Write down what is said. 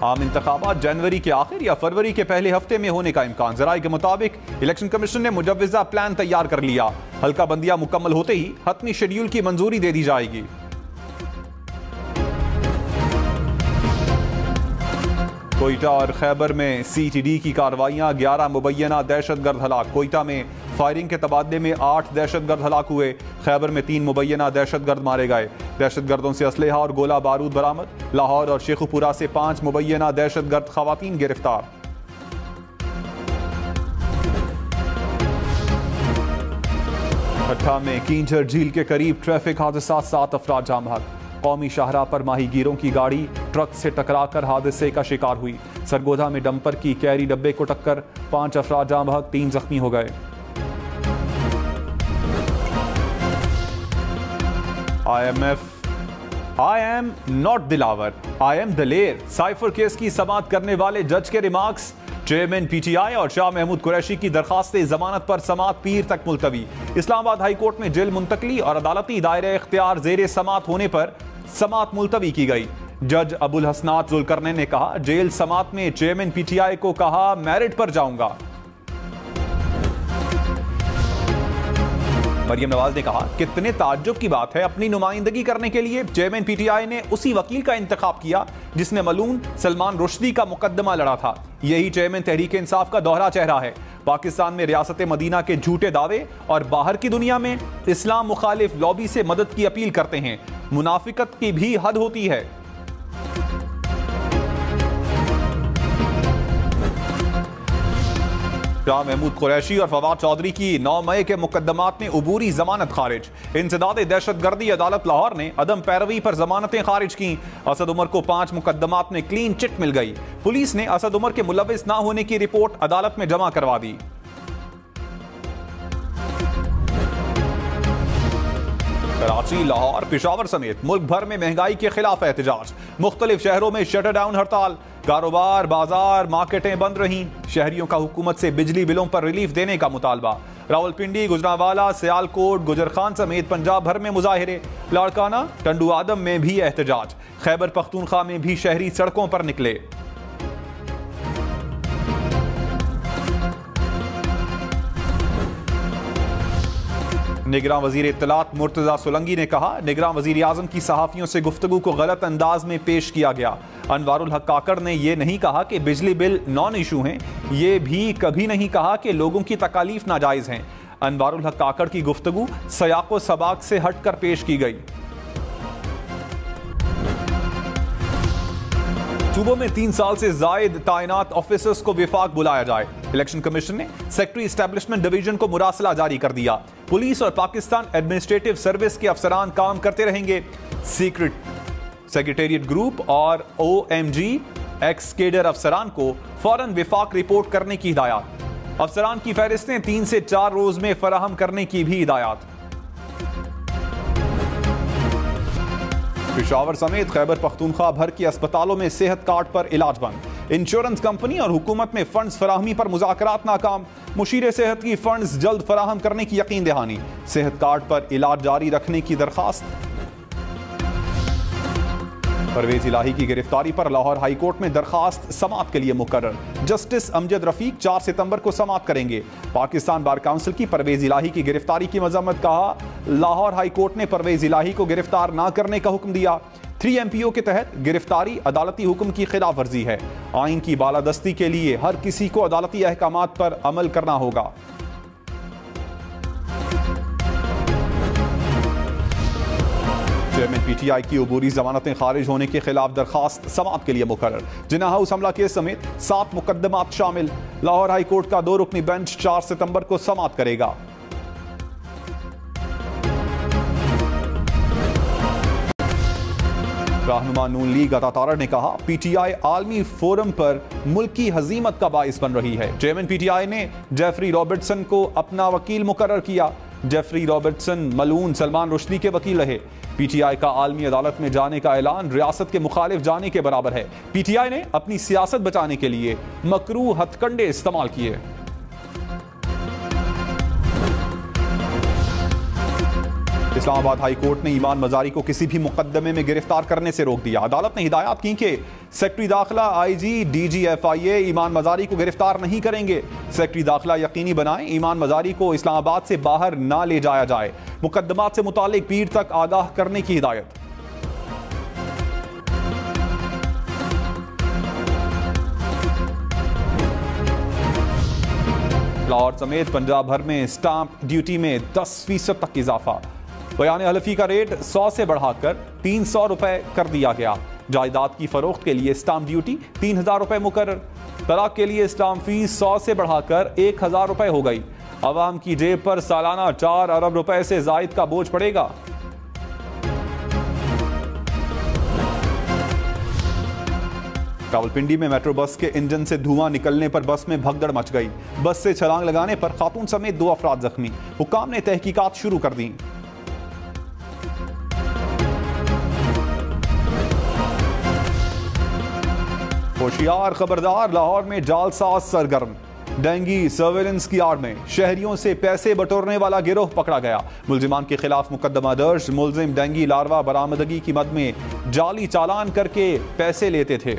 आम इंतखाबात जनवरी के आखिर या फरवरी के पहले हफ्ते में होने का इम्कान। जराये के मुताबिक इलेक्शन कमीशन ने मुजव्विज़ा प्लान तैयार कर लिया। हल्का बंदियां मुकम्मल होते ही हतमी शेड्यूल की मंजूरी दे दी जाएगी। कोयटा और खैबर में CTD की कार्रवाइयां, 11 मुबैना दहशतगर्द हलाक। कोयटा में फायरिंग के तबादले में 8 दहशतगर्द हलाक हुए। खैबर में 3 मुबैना दहशतगर्द मारे गए। दहशतगर्दों से असलहा और गोला बारूद बरामद। लाहौर और शेखुपुरा से 5 मुबैना दहशतगर्द खवातीन गिरफ्तार। भट्टा में कींझर झील के करीब ट्रैफिक हादसा, 7 अफराद जाम बहक। कौमी शाहराह पर माहीगीरों की गाड़ी ट्रक से टकराकर हादसे का शिकार हुई। सरगोधा में डंपर की कैरी डब्बे को टक्कर, 5 अफराद जाम बहक, 3 जख्मी हो गए। I am not Dilawar, I am Daler. Cipher case की समाअत करने वाले जज के रिमार्क्स। चेयरमैन PTI और शाह महमूद कुरैशी की दरखास्त जमानत पर समाअत पीर तक मुलतवी। इस्लामाबाद हाई कोर्ट में जेल मुंतकली और अदालती दायरे इख्तियार जेर समाअत होने पर समाअत मुलतवी की गई। जज अबुल हसनात जुल्करनैन ने कहा, जेल समाअत में चेयरमैन PTI को कहा मेरिट पर जाऊंगा। मरियम नवाज ने कहा, कितने ताज्जुब की बात है, अपनी नुमाइंदगी करने के लिए चेयरमैन PTI ने उसी वकील का इंतखाब किया जिसने मलून सलमान रुश्दी का मुकदमा लड़ा था। यही चेयरमैन तहरीक इंसाफ का दोहरा चेहरा है। पाकिस्तान में रियासत मदीना के झूठे दावे और बाहर की दुनिया में इस्लाम मुखालिफ लॉबी से मदद की अपील करते हैं। मुनाफिकत की भी हद होती है। शाह महमूद कुरैशी और फवाद चौधरी की 9 मई के मुकदमात में उबूरी जमानत खारिज। इंसदाद दहशतगर्दी अदालत लाहौर ने अदम पैरवी पर जमानतें खारिज की। असद उमर को 5 मुकदमात में क्लीन चिट मिल गई। पुलिस ने असद उमर के मुलविस ना होने की रिपोर्ट अदालत में जमा करवा दी। कराची, लाहौर, पेशावर समेत मुल्क भर में महंगाई के खिलाफ एहतजाज। मुख्तलिफ शहरों में शटर डाउन हड़ताल। कारोबार, बाजार, मार्केटें बंद रहीं। शहरियों का हुकूमत से बिजली बिलों पर रिलीफ देने का मुतालबा। रावलपिंडी, गुजरांवाला, सियालकोट, गुजरखान समेत पंजाब भर में मुजाहिरे। लाड़काना, टंडू आदम में भी एहतजाज। खैबर पख्तूनख्वा में भी शहरी सड़कों पर निकले। निगरान वजीर इत्तलात मुर्तजा सोलंकी ने कहा, निगरान वजीर आजम की सहाफियों से गुफ्तगू को गलत अंदाज में पेश किया गया। अनवारुल हक काकड़ ने यह नहीं कहा कि बिजली बिल नॉन इशू हैं। ये भी कभी नहीं कहा कि लोगों की तकालीफ नाजायज हैं। अनवारुल हक काकड़ की गुफ्तगू सयाको सबाक से हटकर पेश की गई। सूबों में 3 साल से जायद तैनात ऑफिसर्स को विफाक बुलाया जाए। इलेक्शन कमीशन ने सेक्रेटरी एस्टेब्लिशमेंट डिवीजन को मुरासला जारी कर दिया। पुलिस और पाकिस्तान एडमिनिस्ट्रेटिव सर्विस के अफसरान काम करते रहेंगे। सीक्रेट सेक्रेटेरिएट ग्रुप और OMG एक्स केडर अफसरान को फौरन विफाक रिपोर्ट करने की हिदायत। अफसरान की फहरिस्तें 3 से 4 रोज में फराहम करने की भी हिदायत। पेशावर समेत खैबर पख्तूनख्वा भर के अस्पतालों में सेहत कार्ड पर इलाज बंद। इंश्योरेंस कंपनी और हुकूमत में फंड्स फराहमी पर मुज़ाकरात नाकाम। मुशीर सेहत की फंड्स जल्द फराहम करने की यकीन दहानी। सेहत कार्ड पर इलाज जारी रखने की दरखास्त। परवेज इलाही की गिरफ्तारी पर लाहौर हाई कोर्ट में दरखास्त समाअत के लिए मुकर्रर। जस्टिस अमजद रफीक 4 सितंबर को समाअत करेंगे। पाकिस्तान बार काउंसिल की परवेज इलाही की गिरफ्तारी की मजम्मत। कहा, लाहौर हाई कोर्ट ने परवेज इलाही को गिरफ्तार ना करने का हुक्म दिया। 3 MPO के तहत गिरफ्तारी अदालती हुक्म की खिलाफ वर्जी है। आइन की बालादस्ती के लिए हर किसी को अदालती अहकामात पर अमल करना होगा। चेयरमैन PTI की उबूरी जमानतें खारिज होने के खिलाफ दरखास्त समाअत के लिए मुकर्रर। जिन्ना हाउस हमला केस समेत 7 मुकदमात शामिल। लाहौर हाई कोर्ट का 2 रुकनी बेंच 4 सितंबर को समाअत करेगा। रहनुमा नून लीग अता तारड़ ने कहा, PTI आलमी फोरम पर मुल्क की हजीमत का बाइस बन रही है। चेयरमैन PTI ने जेफरी रॉबर्टसन को अपना वकील मुकर्रर किया। जेफरी रॉबर्टसन मलून सलमान रुश्दी के वकील रहे। PTI का आलमी अदालत में जाने का ऐलान रियासत के मुखालिफ जाने के बराबर है। PTI ने अपनी सियासत बचाने के लिए मकरू हथकंडे इस्तेमाल किए। इस्लामाबाद हाई कोर्ट ने ईमान मजारी को किसी भी मुकदमे में गिरफ्तार करने से रोक दिया। अदालत ने हिदायत की कि सेक्रेटरी दाखिला, IG, DG FIA ईमान मजारी को गिरफ्तार नहीं करेंगे। सेक्रेटरी दाखिला यकीनी बनाएं ईमान मजारी को इस्लामाबाद से बाहर ना ले जाया जाए। मुकदमात से मुतालिक पीर तक आगाह करने की हिदायत। लाहौर समेत पंजाब भर में स्टाम्प ड्यूटी में 10% तक इजाफा। बयान हलफी का रेट 100 से बढ़ाकर 300 रुपए कर दिया गया। जायदाद की फरोख्त के लिए स्टाम्प ड्यूटी 3000 रुपए मुकर्रर। तलाक के लिए स्टाम्प फीस 100 से बढ़ाकर 1000 रुपए हो गई। अवाम की जेब पर सालाना 4 अरब रुपए से जायद का बोझ पड़ेगा। रावलपिंडी में मेट्रो बस के इंजन से धुआं निकलने पर बस में भगदड़ मच गई। बस से छलांग लगाने पर खातून समेत 2 अफराद जख्मी। हुक्काम ने तहकीकात शुरू कर दी। होशियार खबरदार, लाहौर में जालसाज सरगर्म। डेंगी सर्वेलेंस की आड़ में शहरियों से पैसे बटोरने वाला गिरोह पकड़ा गया। मुलजिमान के खिलाफ मुकदमा दर्ज। मुलजिम डेंगी लार्वा बरामदगी की मद में जाली चालान करके पैसे लेते थे।